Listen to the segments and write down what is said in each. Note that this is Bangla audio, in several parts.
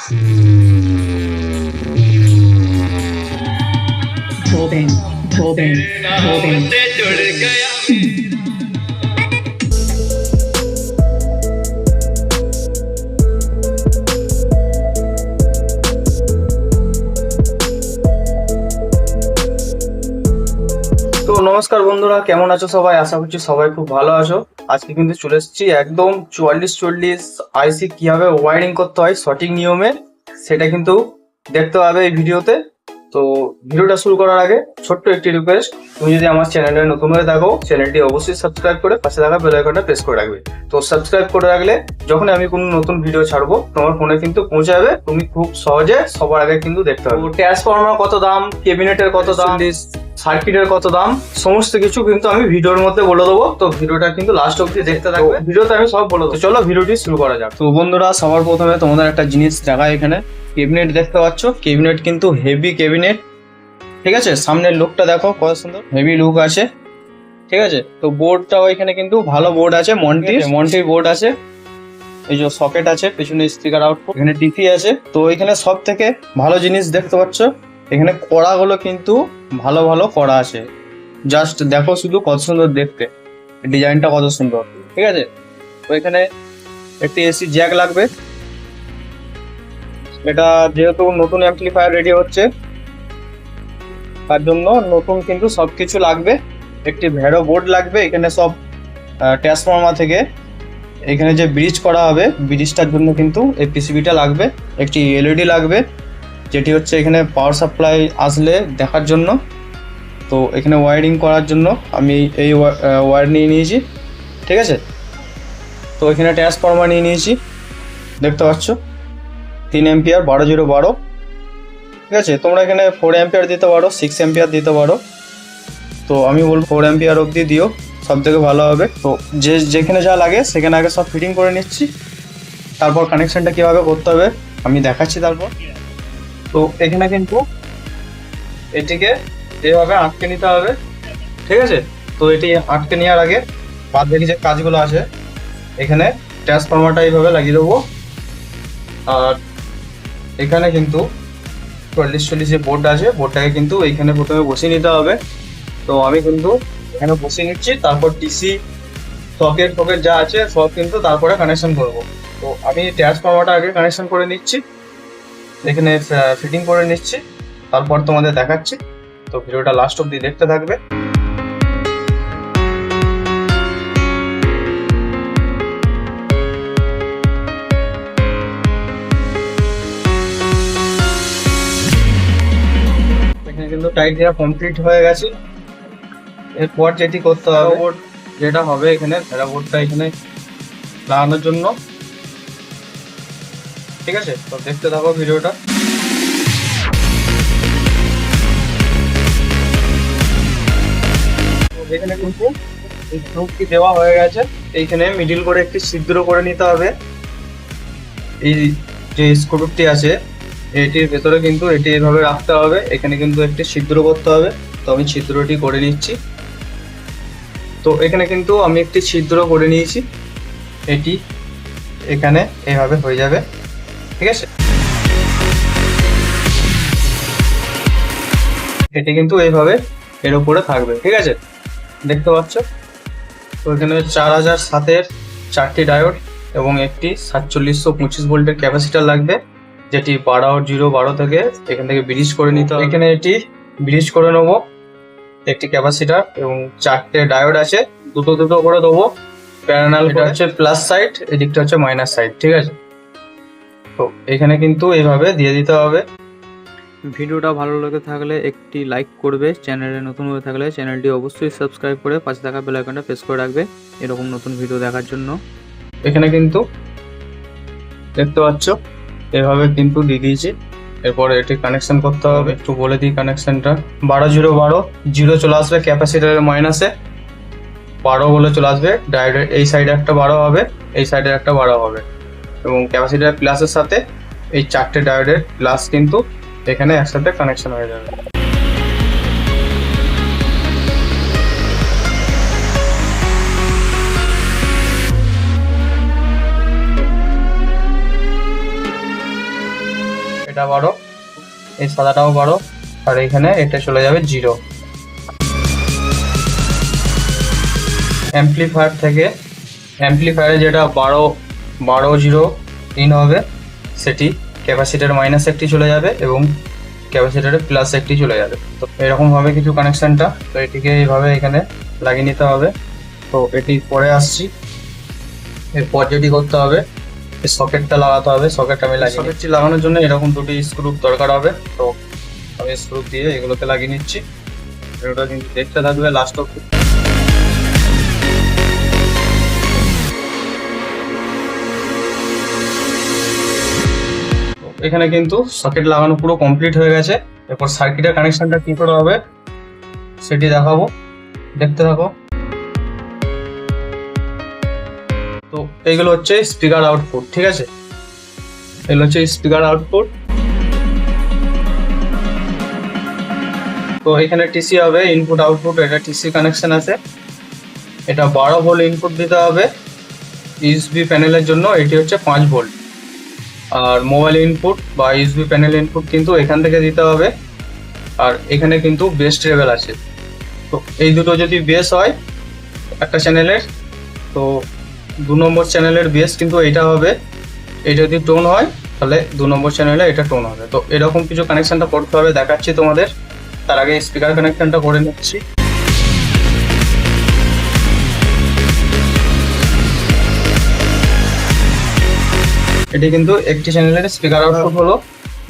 Golden, golden, golden. তো নমস্কার বন্ধুরা, কেমন আছো সবাই? আশা করছি সবাই খুব ভালো আছো। আজকে কিন্তু চলে এসেছি একদম 4440 আইসি কিভাবে ওয়ারিং করতে হয় সঠিক নিয়মে, সেটা কিন্তু দেখতে হবে এই ভিডিওতে। তো ভিডিওটা শুরু করার আগে ছোট্ট একটি রিকোয়েস্ট, তুমি যদি আমার চ্যানেলে নতুন হয়ে থাকো চ্যানেলটি অবশ্যই সাবস্ক্রাইব করে পাশে থাকা বেল আইকনটা প্রেস করে রাখবে। তো সাবস্ক্রাইব করে রাখলে যখন আমি কোনো নতুন ভিডিও ছাড়বো তোমার ফোনে কিন্তু পৌঁছে যাবে, তুমি খুব সহজে সবার আগে কিন্তু দেখতে পাবে। ট্রান্সফরমার কত দাম, ক্যাবিনেটের কত দাম, সার্কিটের কত দাম, সমস্ত কিছু কিন্তু আমি ভিডিওর মধ্যে বলে দেবো। তো ভিডিওটা কিন্তু লাস্ট অবধি দেখতে থাকবে, ভিডিওতে আমি সব বলে দেবো। চলো ভিডিওটি শুরু করা যাক। তো বন্ধুরা, সবার প্রথমে তোমাদের একটা জিনিস দেখায়, এখানে ক্যাবিনেট দেখতে পাচ্ছ, ক্যাবিনেট কিন্তু হেভি ক্যাবিনেট, ঠিক আছে। সামনের লুকটা দেখো কত সুন্দর, হেভি লুক আছে, ঠিক আছে। তো বোর্ডটাও এখানে কিন্তু ভালো বোর্ড আছে, মন্টির বোর্ড আছে। এই যে সকেট আছে, পেছনে স্পিকার আউটপুট, এখানে টিভি আছে। তো এখানে সব থেকে ভালো জিনিস দেখতে পাচ্ছ, এখানে কড়াগুলো কিন্তু ভালো ভালো কড়া আছে। জাস্ট দেখো শুধু কত সুন্দর দেখতে, ডিজাইনটা কত সুন্দর, ঠিক আছে। তো এখানে একটি এসি জ্যাক লাগবে, এটা যেহেতু নতুন অ্যাম্পলিফায়ার রেডি হচ্ছে তার জন্য নতুন কিন্তু সবকিছু লাগবে। একটি ভ্যারো বোর্ড লাগবে, এখানে সব ট্রান্সফরমার থেকে এখানে যে ব্রিজ করা হবে ব্রিজটার জন্য কিন্তু এই পিসিবিটা লাগবে। একটি এলইডি লাগবে, যেটি হচ্ছে এখানে পাওয়ার সাপ্লাই আসলে দেখার জন্য। তো এখানে ওয়ারিং করার জন্য আমি এই ওয়্যার নিয়ে নিয়েছি, ঠিক আছে। তো এখানে ট্রান্সফরমার নিয়ে নিয়েছি, দেখতে পাচ্ছ 3 অ্যাম্পিয়ার 12-0-12, ঠিক আছে। তোমরা এখানে 4 অ্যাম্পিয়ার দিতে পারো, 6 অ্যাম্পিয়ার দিতে পারো। তো আমি বলবো 4 অ্যাম্পিয়ার অবধি দিও, সব থেকে ভালো হবে। তো যেখানে যা লাগে সেখানে আগে সব ফিটিং করে নিচ্ছি, তারপর কানেকশনটা কীভাবে করতে হবে আমি দেখাচ্ছি তারপর। তো এখানে কিন্তু এটিকে এভাবে আটকে নিতে হবে, ঠিক আছে। তো এটি আটকে নেওয়ার আগে বাদ বাকি যে কাজগুলো আছে, এখানে ট্রান্সফরমারটা এইভাবে লাগিয়ে দেবো। আর এখানে কিন্তু 4440 যে বোর্ড আছে, বোর্ডটাকে কিন্তু এইখানে প্রথমে বসিয়ে নিতে হবে। তো আমি কিন্তু এখানে বসিয়ে নিচ্ছি, তারপর টিসি সকেট যা আছে সব কিন্তু তারপরে কানেকশন করব। তো আমি ট্রান্সফরমারটা আগে কানেকশন করে নিচ্ছি, এখানে ফিটিং করে নিচ্ছি, তারপর তোমাদের দেখাচ্ছি। তো ভিডিওটা লাস্ট অবধি দেখতে থাকবে। এখানে কিন্তু টাইট দেওয়া কমপ্লিট হয়ে গেছে। এরপর যেটি করতে হবে, বোর্ড যেটা হবে এখানে ভেড়া বোর্ডটা এখানে লাগানোর জন্য, ঠিক আছে। তো দেখতে থাকো ভিডিওটা। এখানে কিন্তু স্ক্রুটি দেওয়া হয়ে গেছে, এইখানে মিডিল করে একটি ছিদ্র করে নিতে হবে। এই যে স্ক্রুটি আছে এটির ভেতরে কিন্তু এটি এভাবে রাখতে হবে, এখানে কিন্তু একটি ছিদ্র করতে হবে। তো আমি ছিদ্রটি করে নিচ্ছি। তো এখানে কিন্তু আমি একটি ছিদ্র করে নিয়েছি, এটি এখানে এভাবে হয়ে যাবে, ঠিক আছে। এটি কিন্তু এইভাবে এর উপরে থাকবে, ঠিক আছে, দেখতে পাচ্ছ। তো এখানে 4007-এর 4টি ডায়োড এবং একটি 4725 ভোল্টের ক্যাপাসিটার লাগবে, যেটি 12-0-12 থেকে এখান থেকে ব্রিজ করে নিতে হবে। এখানে এটি ব্রিজ করে নেবো, একটি ক্যাপাসিটার এবং 4টে ডায়োড আছে, দুটো করে দেবো প্যারালাল। এটা হচ্ছে প্লাস সাইড, এদিকটা হচ্ছে মাইনাস সাইড, ঠিক আছে। তো এখানে কিন্তু এইভাবে দিয়ে দিতে হবে। ভিডিওটা ভালো লেগে থাকলে একটি লাইক করবে, চ্যানেলে নতুন হয়ে থাকলে চ্যানেলটি অবশ্যই সাবস্ক্রাইব করে পাশে থাকা বেল আইকনটা প্রেস করে রাখবে এরকম নতুন ভিডিও দেখার জন্য। এখানে কিন্তু দেখতে পাচ্ছ এভাবে কিন্তু দিয়ে দিয়েছি। এরপরে এটি কানেকশন করতে হবে, একটু বলে দিই কানেকশনটা। 12-0-12, 0 চলে আসবে ক্যাপাসিটারের মাইনাসে, 12 বলে চলে আসবে ডায়োডের এই সাইডে একটা 12 হবে, এই সাইডে একটা 12 হবে, এবং ক্যাপাসিটার প্লাসের সাথে এই 4টে ডায়োডের প্লাস কিন্তু এখানে একসাথে কানেকশন হয়ে যাবে। এটা 12, এই সাদাটাও 12, আর এখানে এটা চলে যাবে 0। অ্যাম্পলিফায়ার থেকে অ্যাম্পলিফায়ারে যেটা 12 0 হবে সেটি ক্যাপাসিটার মাইনাস একটি চলে যাবে এবং ক্যাপাসিটারে প্লাস একটি চলে যাবে। তো এরকম ভাবে কিছু কানেকশনটা, তো এটিকে এইভাবে এখানে লাগিয়ে নিতে হবে। তো এটি পরে আসছি। এরপর যেটি করতে হবে, এই সকেটটা লাগাতে হবে। সকেট আমি লাগিয়ে সকেটটি লাগানোর জন্য এরকম দুটি স্ক্রু দরকার হবে। তো আমি স্ক্রু দিয়ে এগুলোকে লাগিয়ে নিচ্ছি। এটা কিন্তু দেখতে থাকবে লাস্ট অব্দি। এখানে কিন্তু সকেট লাগানো পুরো কমপ্লিট হয়ে গেছে। এরপর সার্কিটের কানেকশনটা কি করে হবে সেটি দেখাবো, দেখতে থাকো। তো এইগুলো হচ্ছে স্পিকার আউটপুট, ঠিক আছে? এগুলো হচ্ছে স্পিকার আউটপুট। তো এখানে টিসি হবে, ইনপুট আউটপুট, এটা টিসি কানেকশন আছে। এটা 12 ভোল্ট ইনপুট দিতে হবে ইউএসবি প্যানেলের জন্য, এটি হচ্ছে 5 ভোল্ট। আর মোবাইল ইনপুট বা ইউএসবি প্যানেল ইনপুট কিন্তু এখান থেকে দিতে হবে। আর এখানে কিন্তু বেস ট্রেবেল আছে। তো এই দুটো যদি বেস হয় একটা চ্যানেলের, তো 2 নম্বর চ্যানেলের বেস কিন্তু এটা হবে। এই যদি টোন হয় তাহলে 2 নম্বর চ্যানেলে এটা টোন হবে। তো এরকম কিছু কানেকশনটা করতে হবে, দেখাচ্ছি তোমাদের। তার আগে স্পিকার কানেকশনটা করে নিচ্ছি। এটি কিন্তু একটি চ্যানেলের স্পিকার আউটপুট হলো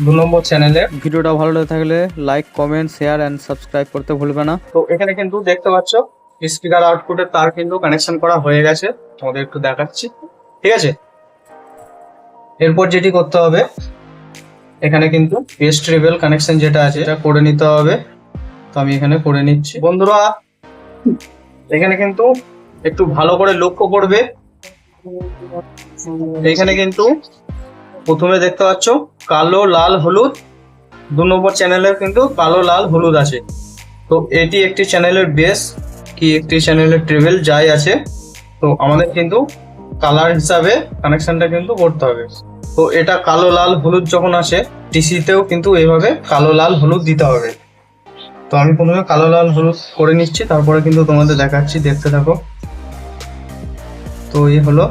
2 নম্বর চ্যানেলে। ভিডিওটা ভালো লেগে থাকলে like, comment, share and subscribe করতে ভুলবে না। তো এখানে কিন্তু দেখতে পাচ্ছ স্পিকার আউটপুটের তার কিন্তু কানেকশন করা হয়ে গেছে, তোমাদের একটু দেখাচ্ছি, ঠিক আছে? এরপর যেটি করতে হবে, এখানে কিন্তু বেস ট্রেবেল কানেকশন যেটা আছে এটা করে নিতে হবে। তো আমি এখানে করে নিচ্ছি। বন্ধুরা এখানে কিন্তু একটু ভালো করে লক্ষ্য করবে। এখানে কিন্তু প্রথমে দেখতে পাচ্ছ কালো, লাল, হলুদ। 2 নম্বর চ্যানেলের কিন্তু কালো, লাল, হলুদ আছে। তো এটি একটি চ্যানেলের বেস কি একটি চ্যানেলের ট্রেবেল যাই আছে। তো আমাদের কিন্তু কালার হিসাবে কানেকশনটা কিন্তু করতে হবে। তো এটা কালো, লাল, হলুদ যখন আসে, টিসিতেও কিন্তু এইভাবে কালো, লাল, হলুদ দিতে হবে। তো আমি প্রথমে কালো, লাল, হলুদ করে নিচ্ছি, তারপরে কিন্তু তোমাদের দেখাচ্ছি, দেখতে থাকো। তো এই হলো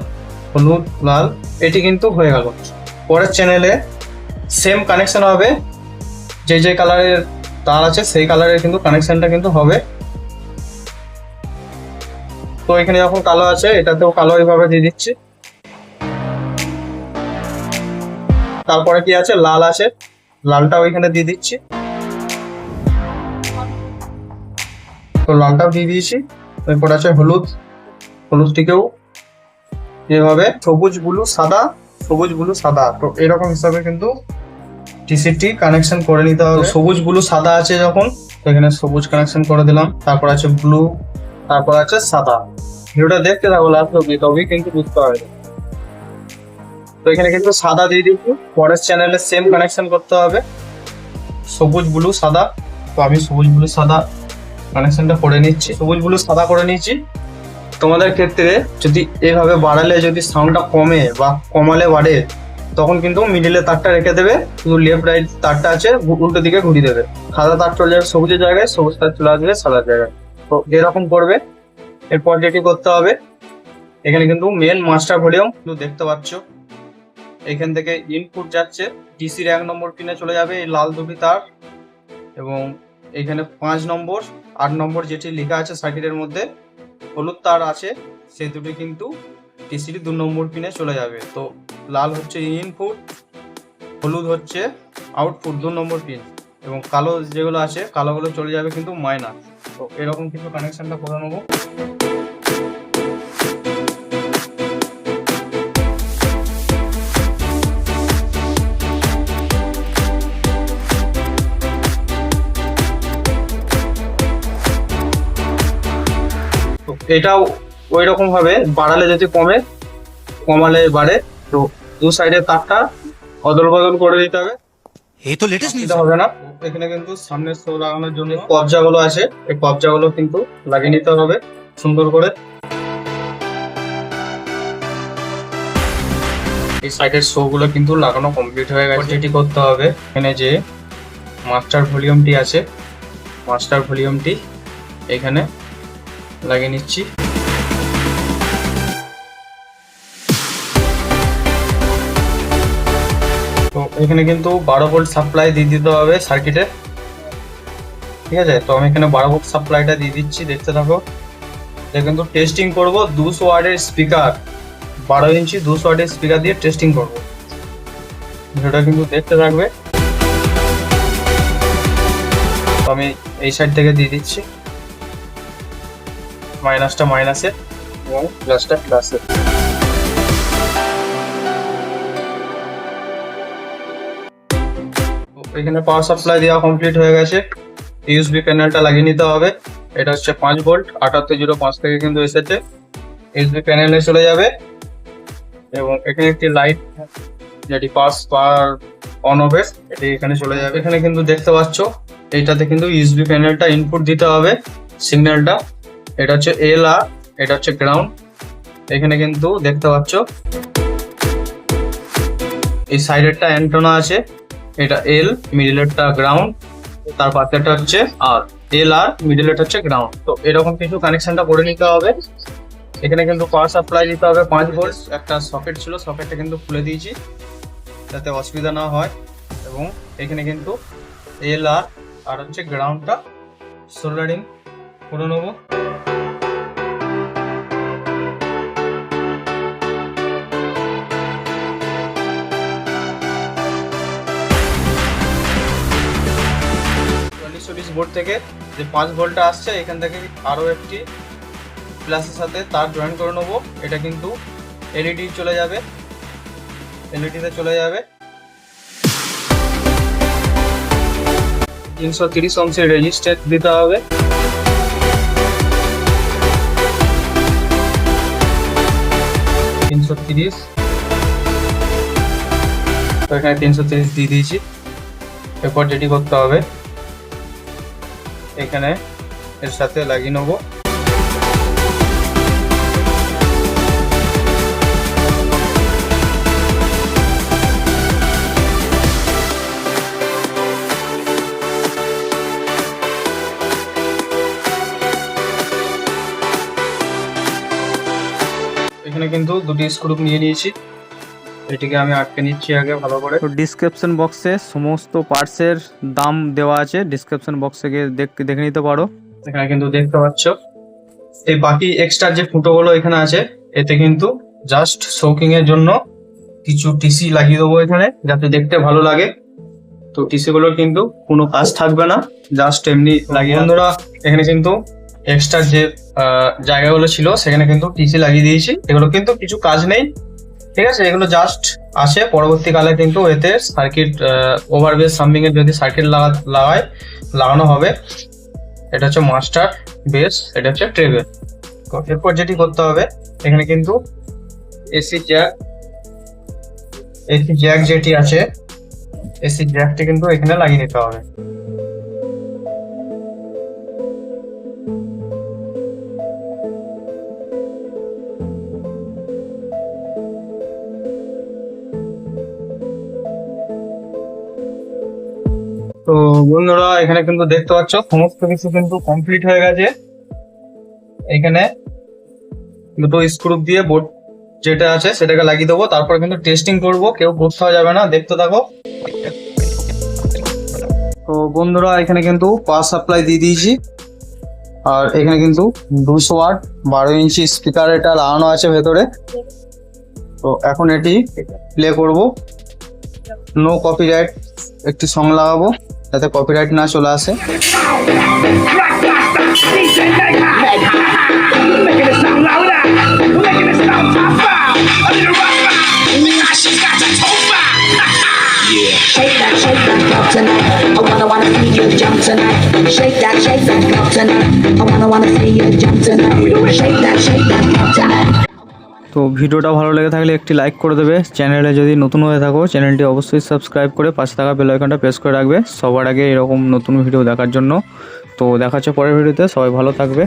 হলুদ, লাল, এটি কিন্তু হয়ে গেল। পরের চ্যানেলে সেম কানেকশন হবে, যে যে কালারের তার আছে সেই কালারের কিন্তু কানেকশনটা কিন্তু হবে। তো এখানে যখন কালো আছে এটাতেও কালো এইভাবে দিয়ে দিচ্ছি। তারপরে কি আছে, লাল আছে, লালটাও এখানে দিয়ে দিচ্ছি। তো লালটাও দিয়ে দিয়েছি। এরপর আছে হলুদ, হলুদটিকেও এভাবে সবুজ, ব্লু, সাদা, সবুজ, ব্লু, সাদা। তো এরকম হিসাবে কিন্তু টিসিটি কানেকশন করে নিতে হবে। সবুজ, ব্লু, সাদা আছে যখন, তো এখানে সবুজ কানেকশন করে দিলাম। তারপর আছে ব্লু, তারপর আছে সাদা। ভিডিওটা দেখতে থাকো লাস্ট অব্দি, তবেই কিন্তু বুঝতে হবে। তো এখানে কিন্তু সাদা দিয়ে দিচ্ছি। পরের চ্যানেলে সেম কানেকশন করতে হবে, সবুজ, ব্লু, সাদা। তো আমি সবুজ, ব্লু, সাদা কানেকশনটা করে নিচ্ছি। সবুজ, ব্লু, সাদা করে নিচ্ছি। তোমাদের ক্ষেত্রে যদি এইভাবে বাড়ালে যদি সাউন্ডটা কমে বা কমালে বাড়ে, তখন কিন্তু মিডিলে তারটা রেখে দেবে, শুধু লেফট রাইট তারটা আছে উল্টো দিকে ঘুরিয়ে দেবে। সাদা তার চলে যাবে সবুজের জায়গায়, সবুজ তার চলে আসবে সাদার জায়গায়। তো এরকম করবে। এরপর যেটি করতে হবে, এখানে কিন্তু মেন মাস্টার ভলিউম দেখতে পাচ্ছ, এখান থেকে ইনপুট যাচ্ছে ডিসির 1 নম্বর পিনে চলে যাবে এই লাল দুটি তার, এবং এখানে 5 নম্বর 8 নম্বর যেটি লেখা আছে সার্কিটের মধ্যে হলুদ তার আছে, সেই দুটি কিন্তু টিসির 2 নম্বর পিনে চলে যাবে। তো লাল হচ্ছে ইনপুট, হলুদ হচ্ছে আউটপুট 2 নম্বর পিন, এবং কালো যেগুলো আছে কালোগুলো চলে যাবে কিন্তু মাইনাস। তো এরকম কিছু কানেকশনটা করে নেবো। এটাও ওই রকম ভাবে বাড়ালে যদি কমে, কমালে বাড়ে। তো 2 সাইডের তারটা অদল বদল করে দিতে হবে, এই তো লেটেস্ট নিউজ হবে না। এখানে কিন্তু সামনে শো লাগানোর জন্য কবজাগুলো আছে, এই কবজাগুলো কিন্তু লাগিয়ে নিতে হবে সুন্দর করে। এই সাইডের শো গুলো কিন্তু লাগানো কমপ্লিট হয়ে গেছে। যেটি করতে হবে, এখানে যে মাস্টার ভলিউমটি আছে, মাস্টার ভলিউমটি এখানে লাগিয়ে নিচ্ছি। তো এখানে কিন্তু 12 ভোল্ট সাপ্লাই দিয়ে দিতে হবে সার্কিটে, ঠিক আছে। তো আমি এখানে 12 ভোল্ট সাপ্লাইটা দিয়ে দিচ্ছি, দেখতে থাকো। এটা কিন্তু টেস্টিং করব 200 ওয়াটের স্পিকার, 12 ইঞ্চি 200 ওয়াটের স্পিকার দিয়ে টেস্টিং করব। ভিডিওটা কিন্তু দেখতে থাকবে। তো আমি এই সাইড থেকে দিয়ে দিচ্ছি, মাইনাসটা মাইনাসে এবং প্লাসটা প্লাসে। এখানে পাওয়ার সাপ্লাই দেওয়া কমপ্লিট হয়ে গেছে। ইউএসবি প্যানেলটা লাগিয়ে নিতে হবে। এটা হচ্ছে 5 ভোল্ট 7805 থেকে কিন্তু এসেছে, ইউএসবি প্যানেলে চলে যাবে। এবং এখানে একটি লাইট যেটি পাওয়ার অন হবে, এটি এখানে চলে যাবে। এখানে কিন্তু দেখতে পাচ্ছ এইটাতে কিন্তু ইউএসবি প্যানেলটা ইনপুট দিতে হবে সিগন্যালটা। এটা হচ্ছে এল আর এটা হচ্ছে গ্রাউন্ড। এখানে কিন্তু দেখতে পাচ্ছ এই সাইডেরটা অ্যান্টেনা আছে, এটা এল, মিডলেরটা গ্রাউন্ড, তার পাশেরটা হচ্ছে আর, এল আর মিডলেরটা হচ্ছে গ্রাউন্ড। তো এরকম কিছু কানেকশনটা করে নিতে হবে। এখানে কিন্তু পাওয়ার সাপ্লাই দিতে হবে 5 ভোল্ট। একটা সকেট ছিল, সকেটটা কিন্তু খুলে দিয়েছি যাতে অসুবিধা না হয়। এবং এখানে কিন্তু এল আর হচ্ছে গ্রাউন্ডটা সোল্ডারিং করে নেবো। বোর্ড থেকে যে 5 ভোল্টটা আসছে, এখান থেকে আরো একটি প্লাসের সাথে তার জয়েন করে নেবো। এটা কিন্তু এলইডি চলে যাবে, এলইডিতে চলে যাবে। 330 ওহমের রেজিস্ট্যান্স দিতে হবে। তো এখানে 330 দিয়ে দিয়েছি। এরপর যেটি করতে হবে, এখানে এর সাথে লাগিয়ে নেব। এখানে কিন্তু দুটি স্ক্রু নিয়ে নিয়েছি, এটিকে আমি আটকে নিচ্ছি আগে ভালো করে। তো ডিসক্রিপশন বক্সে সমস্ত পার্টসের দাম দেওয়া আছে, ডিসক্রিপশন বক্সে গিয়ে দেখে নিতে পারো। এখানে কিন্তু দেখতে পাচ্ছ এই বাকি এক্সট্রা যে ফুটোগুলো এখানে আছে, এতে কিন্তু জাস্ট শোকিং এর জন্য কিছু টিসি লাগিয়ে দেবো এখানে, যাতে দেখতে ভালো লাগে। তো টিসি গুলোর কিন্তু কোনো কাজ থাকবে না, জাস্ট এমনি লাগিয়ে। বন্ধুরা এখানে কিন্তু এক্সট্রা যে জায়গাগুলো ছিল সেখানে কিন্তু টিসি লাগিয়ে দিয়েছি, এগুলো কিন্তু কিছু কাজ নেই, ঠিক আছে। এগুলো জাস্ট আসে পরবর্তীকালে কিন্তু এতে সার্কিট ওভারবেস সামথিং এর যদি সার্কিট লাগানো হবে। এটা হচ্ছে মাস্টার বেস, এটা হচ্ছে ট্রেবে। এরপর যেটি করতে হবে, এখানে কিন্তু এসি জ্যাক যেটি আছে, এসি জ্যাকটি কিন্তু এখানে লাগিয়ে নিতে হবে। তো বন্ধুরা এখানে কিন্তু দেখতে পাচ্ছ সমস্ত কিছু কিন্তু কমপ্লিট হয়ে গেছে। এখানে দুটো স্ক্রু দিয়ে বোর্ড যেটা আছে সেটাকে লাগিয়ে দেবো, তারপর কিন্তু টেস্টিং করব, কেউ কোথাও যাবে না, দেখতে থাকো। তো বন্ধুরা এখানে কিন্তু পাওয়ার সাপ্লাই দিয়ে দিয়েছি, আর এখানে কিন্তু 200 ওয়াট 12 ইঞ্চি স্পিকার এটা লাগানো আছে ভেতরে। তো এখন এটি প্লে করব, নো কপিরাইট একটি সং লাগাবো যাতে কপিরাইট না চলে আসে। Shake that club tonight. I wanna see you jump tonight. Shake that club tonight. I wanna see you jump tonight. Shake that club tonight. তো ভিডিওটা ভালো লেগে থাকলে একটি লাইক করে দেবে। চ্যানেলে যদি নতুন হয়ে থাকো চ্যানেলটি অবশ্যই সাবস্ক্রাইব করে পাশে থাকা বেল আইকনটা প্রেস করে রাখবে সবার আগে এরকম নতুন ভিডিও দেখার জন্য। তো দেখা হচ্ছে পরের ভিডিওতে, সবাই ভালো থাকবে।